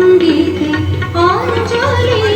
সঙ্গীতে অঞ্জলি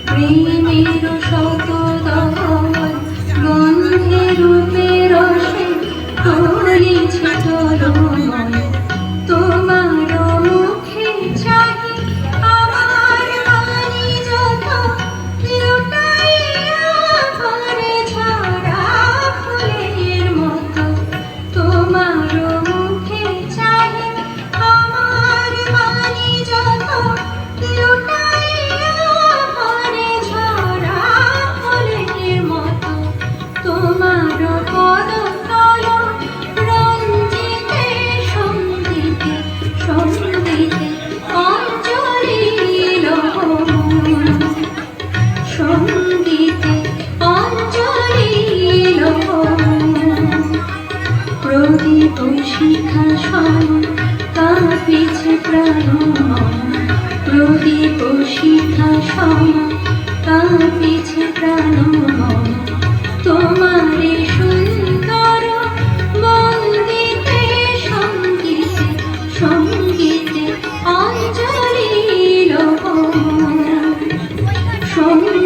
প্রেমের শত গন্ধে রূপে রসে করেছে তরুণ তোমার মুখে চাহি আমার বাণী যত লুটাইয়া ভরে ঝরা ফুলের মতো তোমার মুখে চাহি আমার বাণী যত লুটাইয়া ভরে ঝরা ফুলের মতো তোমার পদতল রঞ্জিতে সঙ্গীতে সঙ্গীতে অঞ্জলি সঙ্গীতে অঞ্জলি প্রদীপ শিখা সম কাঁপিছে প্রাণ প্রদীপ শিখা সম কাঁপিছে প্রাণ তোমারে সুন্দর বন্দিতে সঙ্গীতে সঙ্গীতে অঞ্জলি সঙ্গীতে